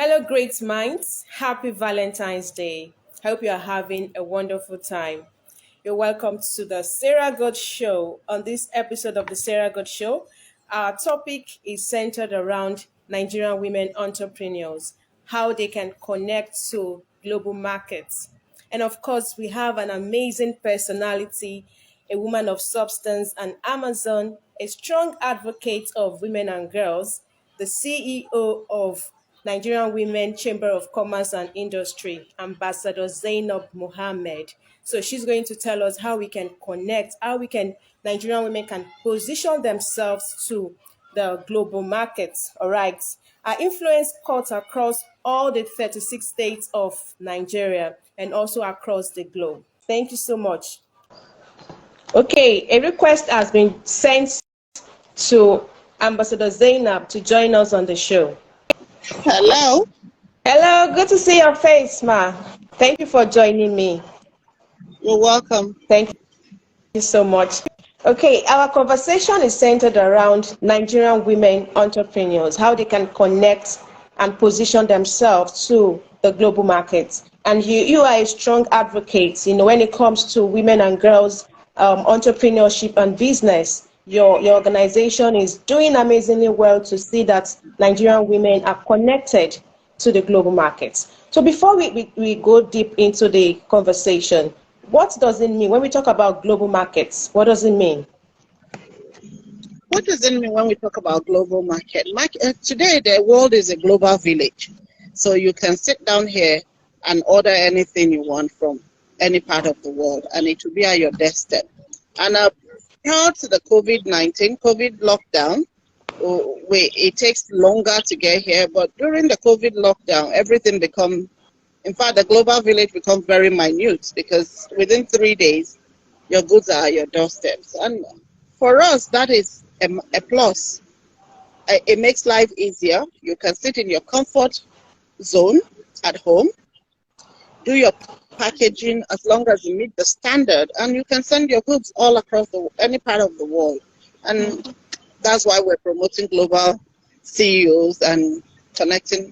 Hello, great minds. Happy Valentine's Day. Hope you are having a wonderful time. You're welcome to the Sarah God Show. On this episode of the Sarah God Show, our topic is centered around Nigerian women entrepreneurs, how they can connect to global markets. And of course, we have an amazing personality, a woman of substance, an Amazon, a strong advocate of women and girls, the CEO of Nigerian Women Chamber of Commerce and Industry, Ambassador Zainab Mohammed. So she's going to tell us how we can connect, how we can Nigerian women can position themselves to the global markets. All right. Our influence cuts across all the 36 states of Nigeria and also across the globe. Thank you so much. Okay, a request has been sent to Ambassador Zainab to join us on the show. Hello. Hello, good to see your face, Ma. Thank you for joining me. You're welcome. Thank you so much. Okay, our conversation is centered around Nigerian women entrepreneurs, how they can connect and position themselves to the global markets. And you are a strong advocate, when it comes to women and girls entrepreneurship and business. Your organization is doing amazingly well to see that Nigerian women are connected to the global markets. So before we go deep into the conversation, what does it mean when we talk about global markets? What does it mean? What does it mean when we talk about global market? Today, the world is a global village. So you can sit down here and order anything you want from any part of the world, and it will be at your doorstep. And prior to the COVID lockdown, it takes longer to get here, but during the COVID lockdown, everything become, in fact, the global village becomes very minute because within 3 days, your goods are at your doorsteps. And for us, that is a plus. It makes life easier. You can sit in your comfort zone at home, do your packaging as long as you meet the standard, and you can send your goods all across any part of the world. And that's why we're promoting global CEOs and connected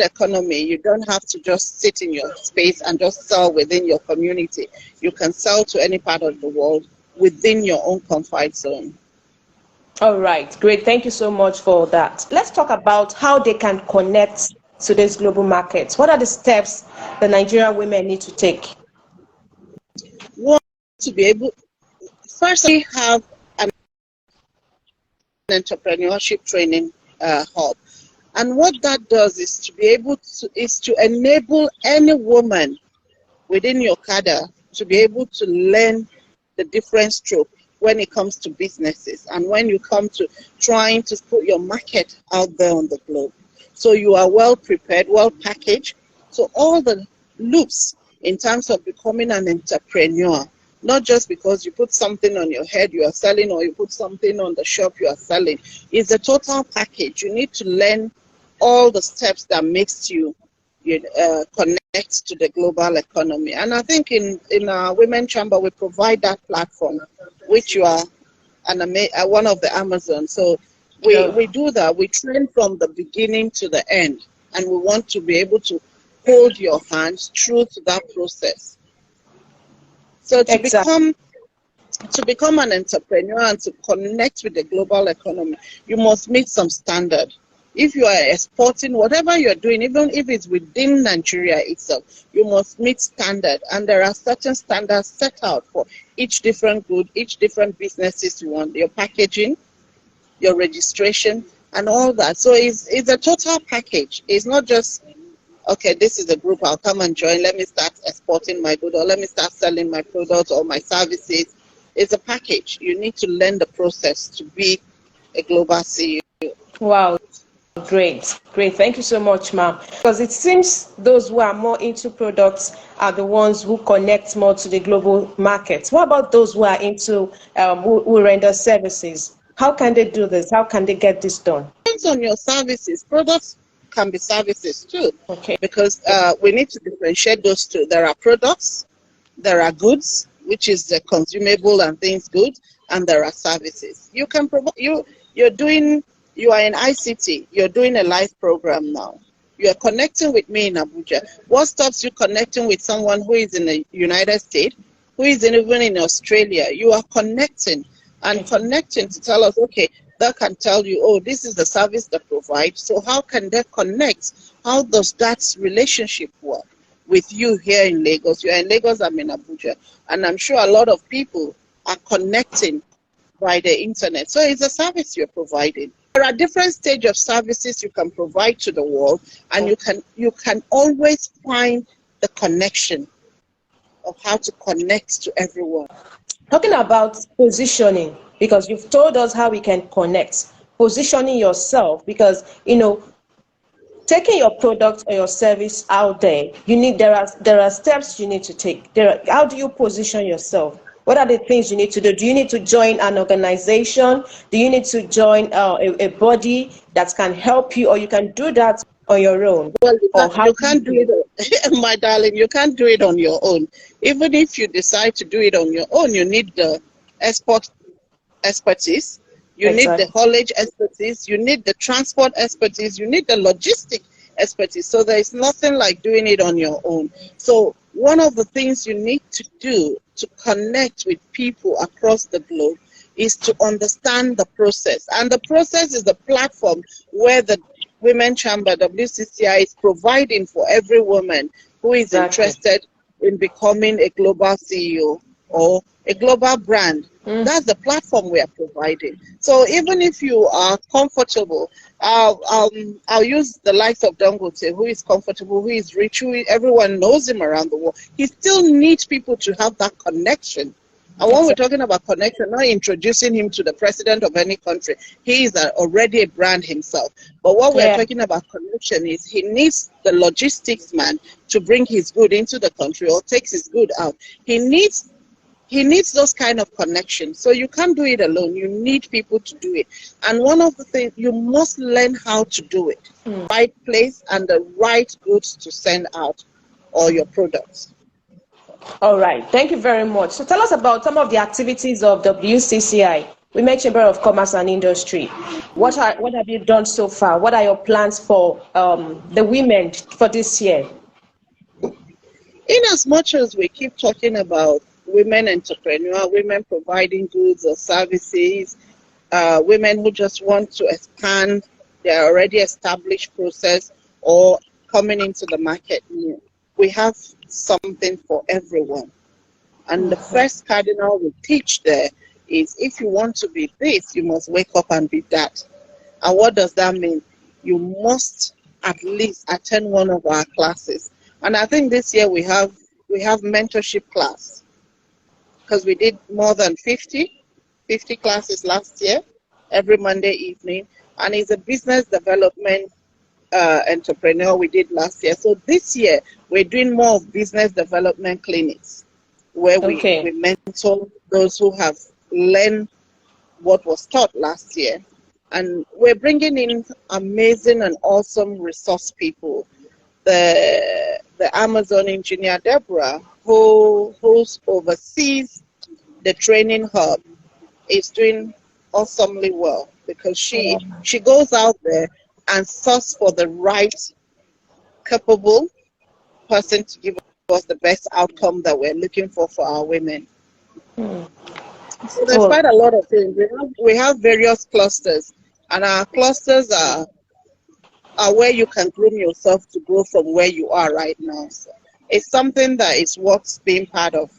economy. You don't have to just sit in your space and just sell within your community. You can sell to any part of the world within your own comfort zone. All right, great. Thank you so much for that. Let's talk about how they can connect to these global markets. What are the steps the Nigerian women need to take? One, to be able, first, we have an entrepreneurship training hub. And what that does is to enable any woman within your cadre to be able to learn the different stroke when it comes to businesses and when you come to trying to put your market out there on the globe. So you are well prepared, well packaged. So all the loops in terms of becoming an entrepreneur, not just because you put something on your head you are selling or you put something on the shop you are selling, is a total package. You need to learn all the steps that makes you connect to the global economy. And I think in our Women Chamber, we provide that platform, which you are one of the Amazons. So we do that. We train from the beginning to the end, and we want to be able to hold your hands through to that process. So to become an entrepreneur and to connect with the global economy, you must meet some standard. If you are exporting, whatever you're doing, even if it's within Nigeria itself, you must meet standard. And there are certain standards set out for each different good, each different businesses you want, your packaging, your registration, and all that. So it's a total package. It's not just, okay, this is a group, I'll come and join, let me start exporting my good, or let me start selling my products or my services. It's a package. You need to learn the process to be a global CEO. Wow. Great. Thank you so much, ma'am. Because it seems those who are more into products are the ones who connect more to the global markets. What about those who are into who render services? How can they do this? How can they get this done? Depends on your services. Products can be services too. Okay. Because we need to differentiate those two. There are products, there are goods, which is the consumable and things good, and there are services. You can provide. You are in ICT. You're doing a live program now. You are connecting with me in Abuja. What stops you connecting with someone who is in the United States, who is even in Australia? You are connecting and connecting to tell us, okay, that can tell you, oh, this is the service they provide. So how can they connect? How does that relationship work with you here in Lagos? You're in Lagos, I'm in Abuja. And I'm sure a lot of people are connecting by the internet. So it's a service you're providing. There are different stages of services you can provide to the world, and you can always find the connection of how to connect to everyone. Talking about positioning, because you've told us how we can connect, positioning yourself, because taking your product or your service out there, there are steps you need to take. How do you position yourself? What are the things you need to do? Do you need to join an organization? Do you need to join a body that can help you, or you can do that on your own? Well, Or how you can't do it, my darling. You can't do it on your own. Even if you decide to do it on your own, you need the expertise. You need the Exactly. haulage expertise. You need the transport expertise. You need the logistic expertise. So there is nothing like doing it on your own. So one of the things you need to do to connect with people across the globe is to understand the process. And the process is the platform where the Women Chamber, WCCI, is providing for every woman who is Exactly. interested in becoming a global CEO or a global brand. That's the platform we are providing. So even if you are comfortable, I'll use the likes of Dangote, who is comfortable, who is rich, everyone knows him around the world. He still needs people to have that connection. And when we're talking about connection, not introducing him to the president of any country, he is already a brand himself. But what we're Yeah. talking about connection is he needs the logistics man to bring his good into the country or takes his good out. He needs those kind of connections. So you can't do it alone. You need people to do it. And one of the things, you must learn how to do it. Right place and the right goods to send out, or your products. All right. Thank you very much. So tell us about some of the activities of WCCI, Women Chamber of Commerce and Industry. What have you done so far? What are your plans for the women for this year? In as much as we keep talking about women entrepreneur, women providing goods or services, women who just want to expand their already established process or coming into the market new, we have something for everyone. And the first cardinal we teach there is, if you want to be this, you must wake up and be that. And what does that mean? You must at least attend one of our classes. And I think this year we have mentorship class, because we did more than 50 classes last year, every Monday evening. And it's a business development entrepreneur we did last year. So this year we're doing more of business development clinics, where we mentor those who have learned what was taught last year. And we're bringing in amazing and awesome resource people. The Amazon engineer Deborah, who oversees the training hub, is doing awesomely well, because she goes out there and source for the right capable person to give us the best outcome that we're looking for our women. So there's quite a lot of things. We have various clusters, and our clusters are where you can groom yourself to grow from where you are right now. So it's something that is worth being part of.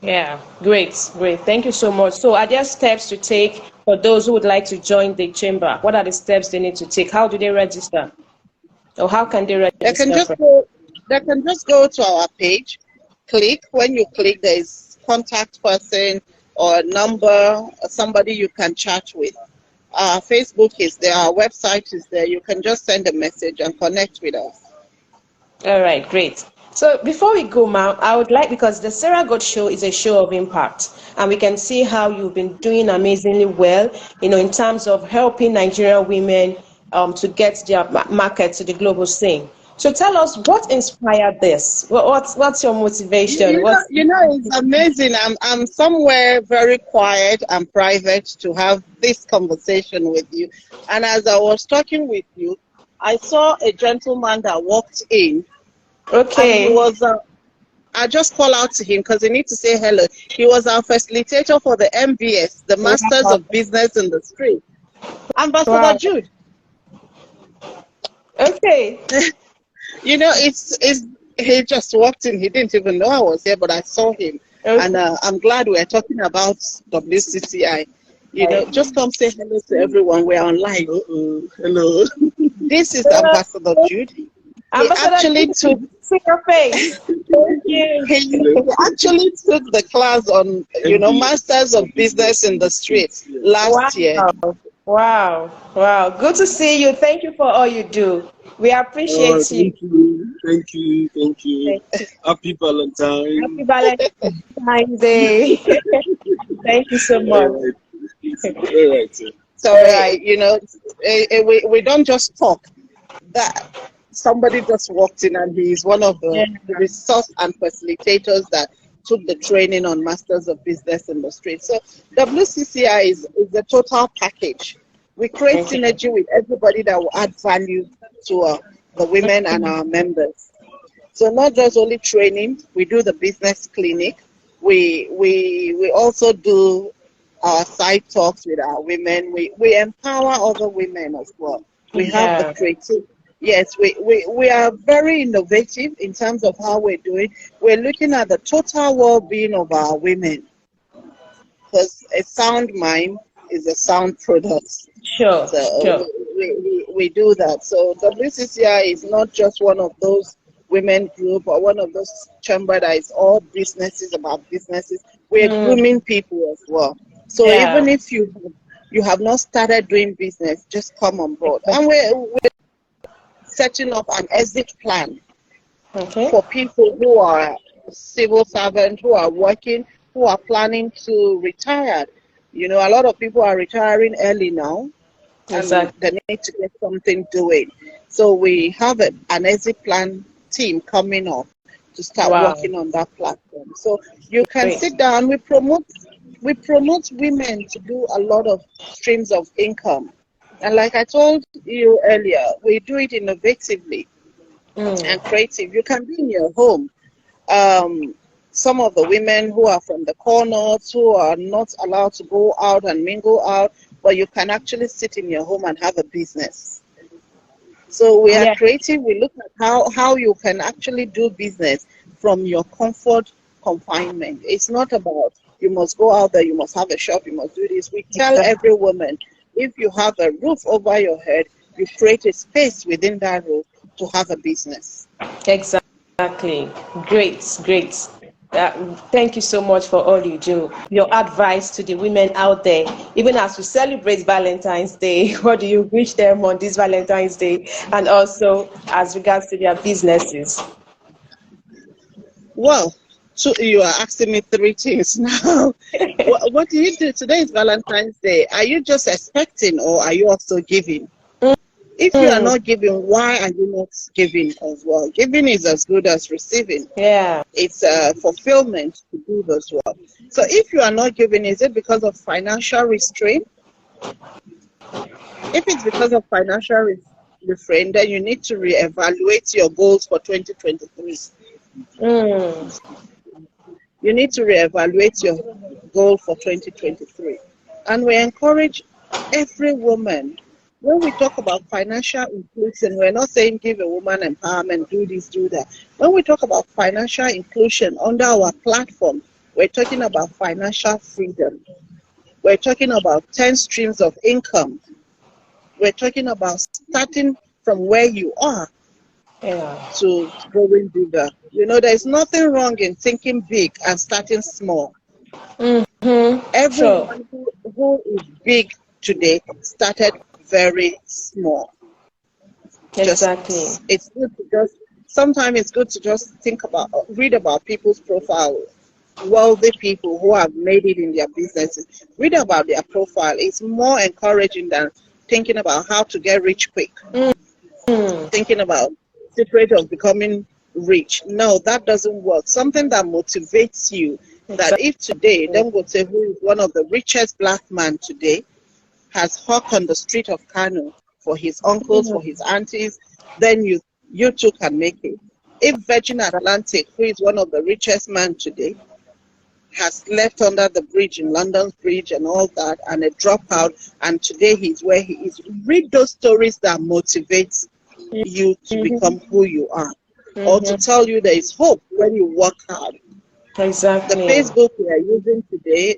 Yeah, great. Thank you so much. So are there steps to take for those who would like to join the chamber? What are the steps they need to take? How do they register? Or how can they They can register? just go to our page, click. When you click, there is contact person or a number, or somebody you can chat with. Our Facebook is there, our website is there. You can just send a message and connect with us. All right, great. So before we go, ma'am, I would like, because the Sarah God Show is a show of impact, and we can see how you've been doing amazingly well, in terms of helping Nigerian women to get their market to the global scene. So tell us, what inspired this? What's your motivation? It's amazing. I'm somewhere very quiet and private to have this conversation with you. And as I was talking with you, I saw a gentleman that walked in, and he Okay. was. I just call out to him because he needs to say hello. He was our facilitator for the MBS, the Masters Wow. of Business in the Street. Ambassador Wow. Jude. Okay. It's he just walked in. He didn't even know I was here, but I saw him, and Okay. I'm glad we're talking about WCCI. Just come say hello to everyone. We're online. Hello. This is Ambassador Jude. He Ambassador, actually took see your face. Thank you. he actually took the class on Masters of Business in the Street last year. Wow. Wow. Wow. Good to see you. Thank you for all you do. We Oh, appreciate you. thank you, thank you, thank you. Thank you. Happy Happy Valentine. Valentine's Day. Thank you so much. All right, all right. Sir. So All right. we don't just talk. That somebody just walked in, and he is one of Yeah. the resource and facilitators that took the training on Masters of Business in the Street. So WCCI is the total package. We create Okay. synergy with everybody that will add value to the women and our members. So not just only training, we do the business clinic. We also do our side talks with our women. We empower other women as well. We have the Yeah. creative. Yes, we are very innovative in terms of how we're doing. We're looking at the total well-being of our women, because a sound mind is a sound product. Sure. So Sure. we do that. So WCCI is not just one of those women group or one of those chamber that is all businesses about businesses. We're Mm, grooming people as well. So even yeah. if you have not started doing business, just come on board. And we're setting up an exit plan Okay. for people who are civil servants, who are working, who are planning to retire. A lot of people are retiring early now, and Exactly. they need to get something doing. So we have an exit plan team coming up to start Wow. working on that platform. So you can Great. sit down. We promote women to do a lot of streams of income. And like I told you earlier, we do it innovatively Mm, and creative. You can be in your home. Um, some of the women who are from the corners, who are not allowed to go out and mingle out, but you can actually sit in your home and have a business. So we are yeah. creative. We look at how you can actually do business from your comfort confinement. It's not about you must go out there, you must have a shop, you must do this. We tell Exactly. every woman, if you have a roof over your head, you create a space within that roof to have a business. Exactly. Great. Great. Thank you so much for all you do. Your advice to the women out there, even as we celebrate Valentine's Day, what do you wish them on this Valentine's Day? And also as regards to their businesses. Well, so you are asking me three things now. What do you do? Today is Valentine's Day. Are you just expecting, or are you also giving? If you are Mm, not giving, why are you not giving as well? Giving is as good as receiving. yeah. It's a fulfillment to give as well. So if you are not giving, is it because of financial restraint? If it's because of financial restraint, then you need to reevaluate your goals for 2023. Mm, You need to reevaluate your goal for 2023. And we encourage every woman. When we talk about financial inclusion, we're not saying give a woman empowerment, do this, do that. When we talk about financial inclusion under our platform, we're talking about financial freedom. We're talking about 10 streams of income. We're talking about starting from where you are yeah. to going bigger. There's nothing wrong in thinking big and starting small. Mm, sure. Everyone who is big today started very small. Just Exactly. it's good to just sometimes it's good to just read about people's profile, wealthy people who have made it in their businesses. Read about their profile. It's more encouraging than thinking about how to get rich quick, Mm, thinking about secret of becoming rich. No, that doesn't work. Something that motivates you. That exactly. if today Dangote, who is one of the richest black men today, has hawked on the street of Kano for his uncles, for his aunties, then you too can make it. If Virgin Atlantic, who is one of the richest men today, has left under the bridge in London's Bridge and all that, and a dropout, and today he's where he is. Read those stories that motivate you to become who you are, or to tell you there is hope when you work hard. Exactly. The Facebook we are using today,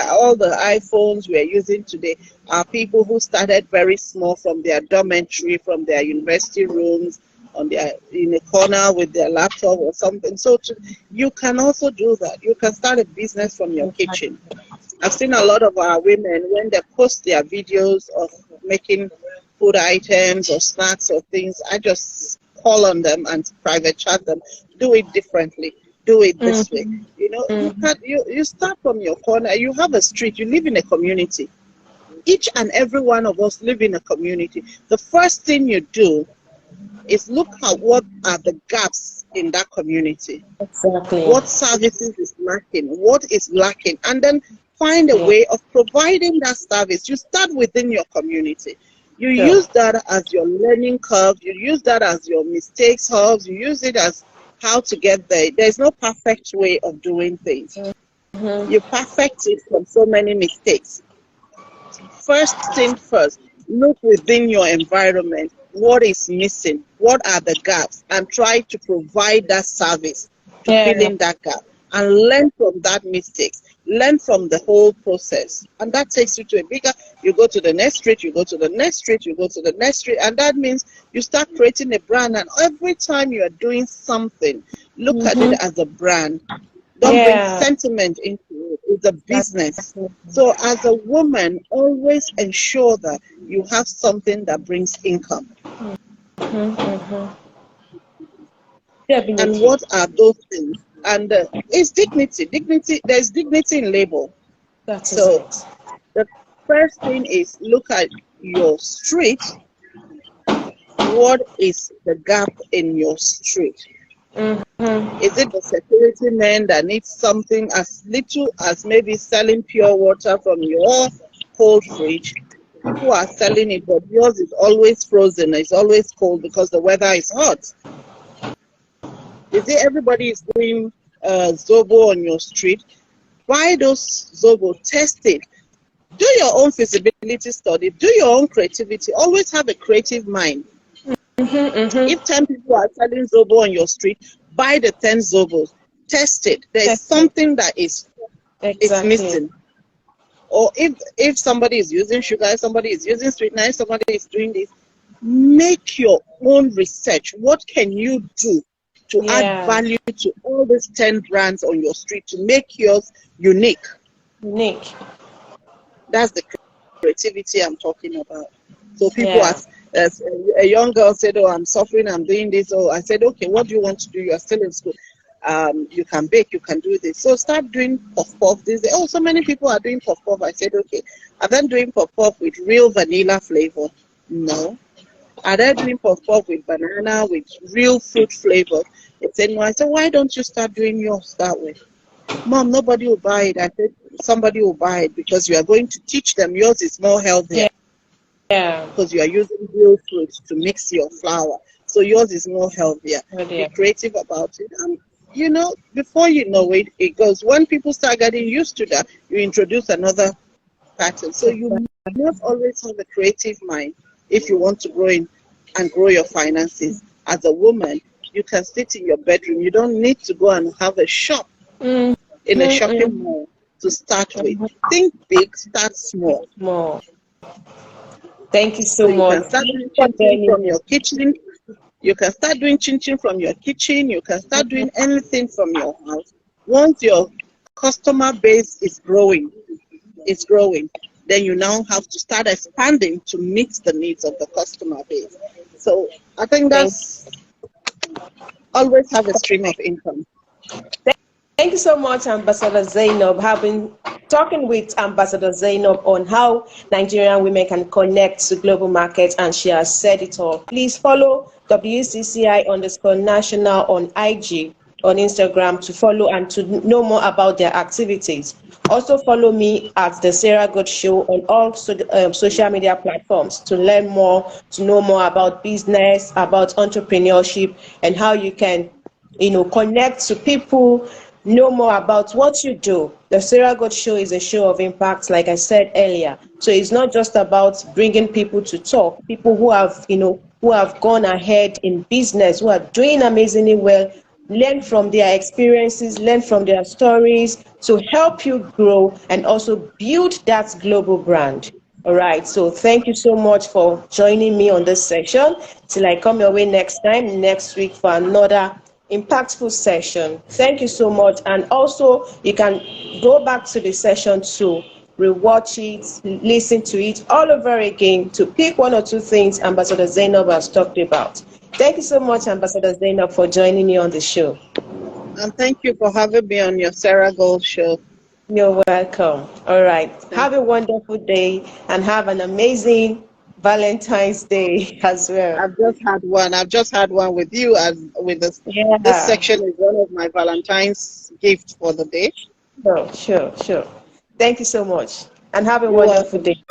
all the iPhones we are using today are people who started very small from their dormitory, from their university rooms, in a corner with their laptop or something. So you can also do that. You can start a business from your kitchen. I've seen a lot of our women, when they post their videos of making food items or snacks or things, I just call on them and private chat them. Do it differently. Do it this way. You know, you start from your corner. You have a street. You live in a community. Each and every one of us live in a community. The first thing you do is look at what are the gaps in that community. Exactly. What services is lacking, what is lacking, and then find a way of providing that service. You start within your community. You use that as your learning curve. You use that as your mistakes hubs. You use it as how to get there. There's no perfect way of doing things. You perfect it from so many mistakes. First thing first, look within your environment. What is missing? What are the gaps? And try to provide that service to fill in that gap. And learn from that mistakes. Learn from the whole process. And that takes you to a bigger, you go to the next street, you go to the next street, you go to the next street. And that means you start creating a brand. And every time you are doing something, look at it as a brand. Don't bring sentiment into it. It's a business. So as a woman, always ensure that you have something that brings income. And what are those things? And it's dignity. There's dignity in labor. So the first thing is look at your street. What is the gap in your street? Is it the security man that needs something as little as maybe selling pure water from your cold fridge? People are selling it, but yours is always frozen. It's always cold because the weather is hot. Is it everybody is doing Zobo on your street? Buy those Zobo, test it. Do your own feasibility study. Do your own creativity. Always have a creative mind. If 10 people are selling Zobo on your street, buy the 10 Zobos. Test it. There's something that is missing. Or if somebody is using sugar, somebody is using sweetener, somebody is doing this, make your own research. What can you do to add value to all these 10 brands on your street to make yours unique? That's the creativity I'm talking about. So people ask, as a young girl said, oh, I'm suffering, I'm doing this. Oh, I said, okay, what do you want to do? You are still in school. You can bake, you can do this. So start doing puff-puff. Oh, so many people are doing puff-puff. I said, okay, are they doing puff-puff with real vanilla flavor? No. Are they doing puff-puff with banana, with real fruit flavor? They said, no. I said, why don't you start doing yours that way? Mom, nobody will buy it. I said, somebody will buy it because you are going to teach them yours is more healthier. Because you are using real fruits to mix your flour. So yours is more healthier. Be creative about it. And, you know, before you know it, it goes. When people start getting used to that, you introduce another pattern. So you must always have a creative mind if you want to grow in and grow your finances. As a woman, you can sit in your bedroom. You don't need to go and have a shop in a shopping mall to start with. Think big, start small. Thank you so much. You can start doing chin-chin from your kitchen. You can start doing chin-chin from your kitchen. You can start doing anything from your house. Once your customer base is growing, then you now have to start expanding to meet the needs of the customer base. So I think that's always have a stream of income. Thank you so much, Ambassador Zainab. I've been talking with Ambassador Zainab on how Nigerian women can connect to global markets, and she has said it all. Please follow WCCI_national on IG on Instagram to follow and to know more about their activities. Also follow me at the Sarah Good Show on all social media platforms to learn more, to know more about business, about entrepreneurship, and how you can, connect to people, know more about what you do. The Sarah God Show is a show of impact, like I said earlier. So it's not just about bringing people to talk, people who have, who have gone ahead in business, who are doing amazingly well, learn from their experiences, learn from their stories to help you grow and also build that global brand. All right, so thank you so much for joining me on this session. Till I come your way next time, next week, for another impactful session. Thank you so much. And also, you can go back to the session to rewatch it, listen to it all over again to pick one or two things Ambassador Zainab has talked about. Thank you so much, Ambassador Zainab, for joining me on the show. And thank you for having me on your Sarah Gold show. You're welcome. All right. Have a wonderful day and have an amazing Valentine's Day as well. I've just had one with you, as with this Yeah. section is one of my Valentine's gift for the day. Sure, sure, sure. Thank you so much and have a You're wonderful welcome. day.